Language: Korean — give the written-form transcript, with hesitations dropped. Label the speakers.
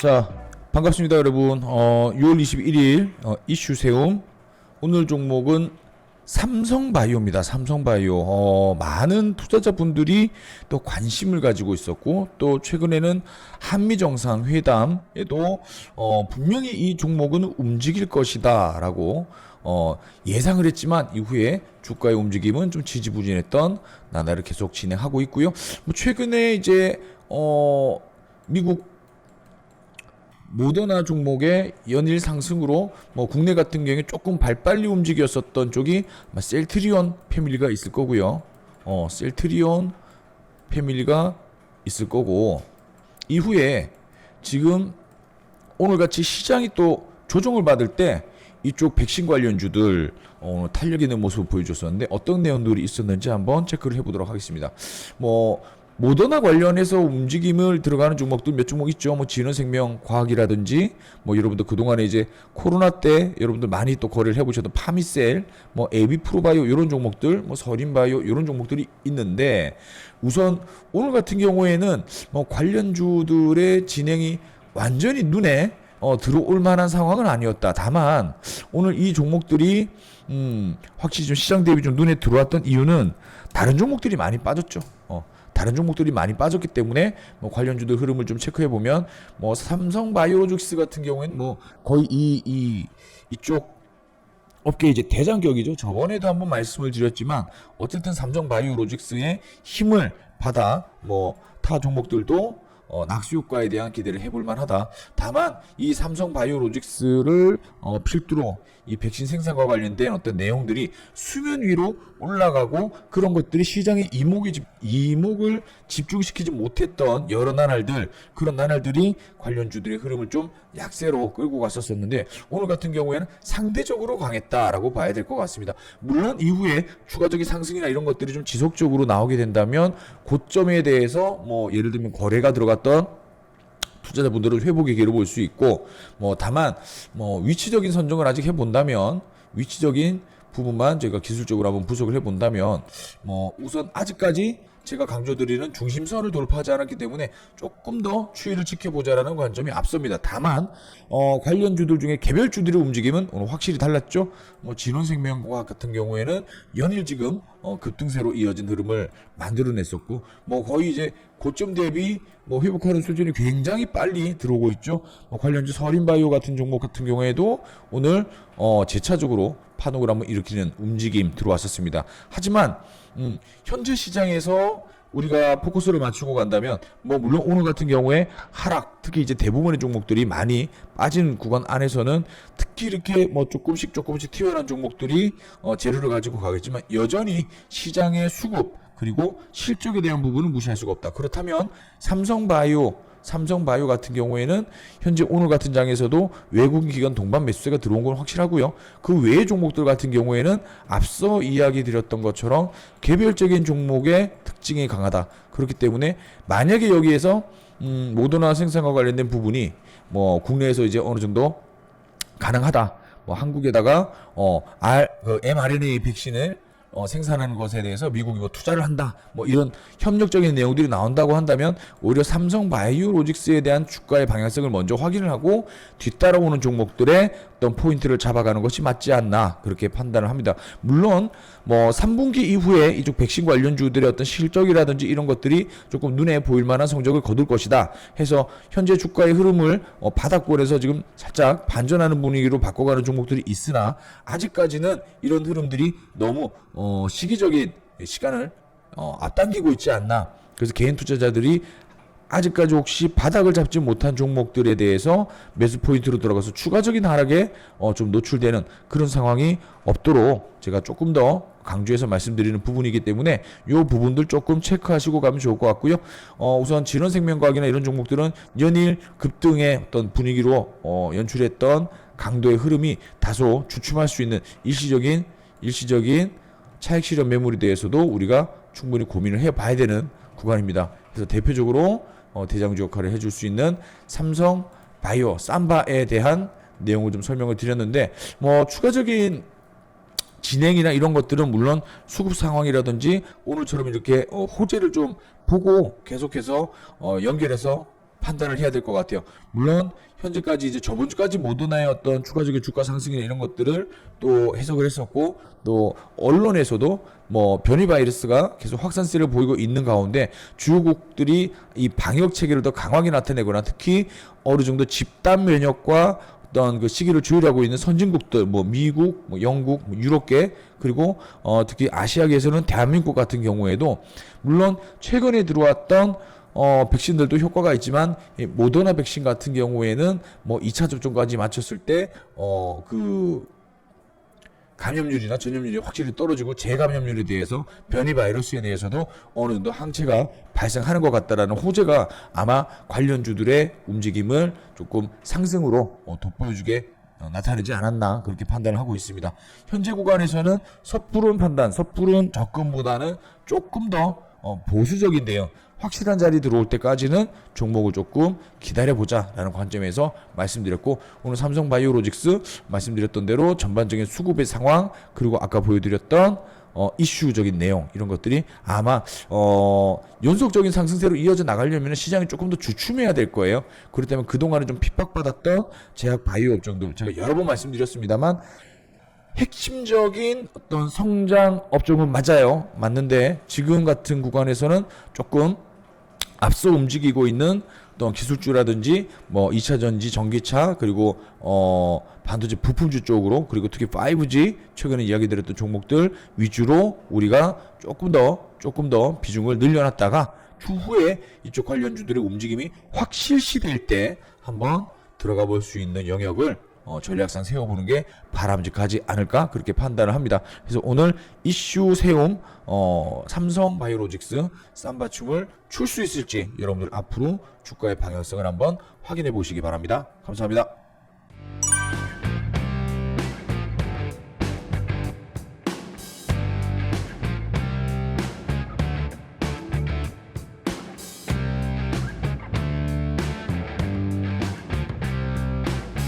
Speaker 1: 자, 반갑습니다 여러분. 6월 21일 이슈 세움. 오늘 종목은 삼성바이오입니다. 삼성바이오. 많은 투자자분들이 또 관심을 가지고 있었고, 또 최근에는 한미정상회담에도 분명히 이 종목은 움직일 것이다 라고 예상을 했지만, 이후에 주가의 움직임은 좀 지지부진했던 나날을 계속 진행하고 있고요. 뭐 최근에 이제 미국 모더나 종목의 연일 상승으로 뭐 국내 같은 경우에 조금 발빨리 움직였었던 쪽이 셀트리온 패밀리가 있을 거고요. 셀트리온 패밀리가 있을 거고, 이후에 지금 오늘같이 시장이 또 조정을 받을 때 이쪽 백신 관련주들 탄력 있는 모습을 보여줬었는데, 어떤 내용들이 있었는지 한번 체크를 해보도록 하겠습니다. 모더나 관련해서 움직임을 들어가는 종목들 몇 종목 있죠. 진원생명과학이라든지, 여러분들 그동안에 이제 코로나 때 여러분들 많이 또 거래를 해보셨던 파미셀, 에비프로바이오 이런 종목들, 서린바이오 이런 종목들이 있는데, 우선 오늘 같은 경우에는 관련주들의 진행이 완전히 눈에 들어올 만한 상황은 아니었다. 다만 오늘 이 종목들이 확실히 좀 시장 대비 좀 눈에 들어왔던 이유는 다른 종목들이 많이 빠졌죠. 다른 종목들이 많이 빠졌기 때문에 관련주들 흐름을 좀 체크해 보면 삼성바이오로직스 같은 경우에는 거의 이쪽 업계 이제 대장격이죠. 저번에도 한번 말씀을 드렸지만 어쨌든 삼성바이오로직스의 힘을 받아 타 종목들도 낙수 효과에 대한 기대를 해볼 만하다. 다만 이 삼성바이오로직스를 필두로 이 백신 생산과 관련된 어떤 내용들이 수면 위로 올라가고, 그런 것들이 시장의 이목을 집중시키지 못했던 여러 나날들, 그런 나날들이 관련주들의 흐름을 좀 약세로 끌고 갔었는데, 오늘 같은 경우에는 상대적으로 강했다라고 봐야 될 것 같습니다. 물론 이후에 추가적인 상승이나 이런 것들이 좀 지속적으로 나오게 된다면 고점에 대해서 예를 들면 거래가 들어갔던 투자자분들은 회복의 기회를 볼 수 있고, 다만 위치적인 선정을 아직 해본다면, 위치적인 부분만 저희가 기술적으로 한번 분석을 해본다면, 우선 아직까지 제가 강조드리는 중심선을 돌파하지 않았기 때문에 조금 더 추이를 지켜보자라는 관점이 앞섭니다. 다만 관련주들 중에 개별주들의 움직임은 오늘 확실히 달랐죠. 진원생명과학 같은 경우에는 연일 지금 급등세로 이어진 흐름을 만들어냈었고, 거의 이제 고점 대비 회복하는 수준이 굉장히 빨리 들어오고 있죠. 관련주 서린바이오 같은 종목 같은 경우에도 오늘 재차적으로 파동을 한번 일으키는 움직임 들어왔었습니다. 하지만 현재 시장에서 우리가 포커스를 맞추고 간다면, 물론 오늘 같은 경우에 하락, 특히 이제 대부분의 종목들이 많이 빠진 구간 안에서는 특히 이렇게 조금씩 튀어나온 종목들이 재료를 가지고 가겠지만, 여전히 시장의 수급 그리고 실적에 대한 부분은 무시할 수가 없다. 그렇다면 삼성바이오 같은 경우에는 현재 오늘 같은 장에서도 외국인 기관 동반 매수세가 들어온 건 확실하고요. 그 외의 종목들 같은 경우에는 앞서 이야기 드렸던 것처럼 개별적인 종목의 특징이 강하다. 그렇기 때문에 만약에 여기에서 모더나 생산과 관련된 부분이 국내에서 이제 어느 정도 가능하다. 한국에다가 mRNA 백신을 생산하는 것에 대해서 미국이 투자를 한다, 이런 협력적인 내용들이 나온다고 한다면, 오히려 삼성바이오로직스에 대한 주가의 방향성을 먼저 확인을 하고 뒤따라오는 종목들의 어떤 포인트를 잡아가는 것이 맞지 않나, 그렇게 판단을 합니다. 물론 3분기 이후에 이쪽 백신 관련주들의 어떤 실적이라든지 이런 것들이 조금 눈에 보일 만한 성적을 거둘 것이다 해서 현재 주가의 흐름을 바닥권에서 지금 살짝 반전하는 분위기로 바꿔가는 종목들이 있으나, 아직까지는 이런 흐름들이 너무 시기적인 시간을 앞당기고 있지 않나. 그래서 개인 투자자들이 아직까지 혹시 바닥을 잡지 못한 종목들에 대해서 매수 포인트로 들어가서 추가적인 하락에 좀 노출되는 그런 상황이 없도록 제가 조금 더 강조해서 말씀드리는 부분이기 때문에 이 부분들 조금 체크하시고 가면 좋을 것 같고요. 우선 진원생명과학이나 이런 종목들은 연일 급등의 어떤 분위기로 연출했던 강도의 흐름이 다소 주춤할 수 있는 일시적인 차익 실현 매물에 대해서도 우리가 충분히 고민을 해봐야 되는 구간입니다. 그래서 대표적으로 대장주 역할을 해줄 수 있는 삼성바이오 삼바에 대한 내용을 좀 설명을 드렸는데, 추가적인 진행이나 이런 것들은 물론 수급 상황이라든지 오늘처럼 이렇게 호재를 좀 보고 계속해서 연결해서 판단을 해야 될 것 같아요. 물론 현재까지 이제 저번 주까지 모더나의 어떤 추가적인 주가 상승이나 이런 것들을 또 해석을 했었고, 또 언론에서도 뭐 변이 바이러스가 계속 확산세를 보이고 있는 가운데 주요국들이 이 방역 체계를 더 강하게 나타내거나, 특히 어느 정도 집단 면역과 어떤 그 시기를 조율하고 있는 선진국들, 뭐 미국, 뭐 영국, 뭐 유럽계, 그리고 특히 아시아계에서는 대한민국 같은 경우에도 물론 최근에 들어왔던 백신들도 효과가 있지만, 이 모더나 백신 같은 경우에는 뭐 2차 접종까지 마쳤을 때 그 감염률이나 전염률이 확실히 떨어지고, 재감염률에 대해서 변이 바이러스에 대해서도 어느 정도 항체가 발생하는 것 같다라는 호재가 아마 관련주들의 움직임을 조금 상승으로 돋보여주게 나타나지 않았나, 그렇게 판단을 하고 있습니다. 현재 구간에서는 섣부른 판단, 섣부른 접근보다는 조금 더 보수적인데요. 확실한 자리 들어올 때까지는 종목을 조금 기다려보자 라는 관점에서 말씀드렸고, 오늘 삼성바이오로직스 말씀드렸던 대로 전반적인 수급의 상황, 그리고 아까 보여드렸던 이슈적인 내용, 이런 것들이 아마 연속적인 상승세로 이어져 나가려면 시장이 조금 더 주춤해야 될 거예요. 그렇다면 그동안에 좀 핍박받았던 제약 바이오 업종들, 제가 여러 번 말씀드렸습니다만, 핵심적인 어떤 성장 업종은 맞는데 지금 같은 구간에서는 조금 앞서 움직이고 있는 어떤 기술주라든지 뭐 2차 전지, 전기차, 그리고 반도체 부품주 쪽으로, 그리고 특히 5G 최근에 이야기 드렸던 종목들 위주로 우리가 조금 더 비중을 늘려놨다가 추후에 이쪽 관련주들의 움직임이 확 실시될 때 한번 들어가 볼 수 있는 영역을 전략상 세워보는 게 바람직하지 않을까, 그렇게 판단을 합니다. 그래서 오늘 이슈 세움 삼성바이오로직스 쌈바춤을 출 수 있을지 여러분들 앞으로 주가의 방향성을 한번 확인해 보시기 바랍니다. 감사합니다.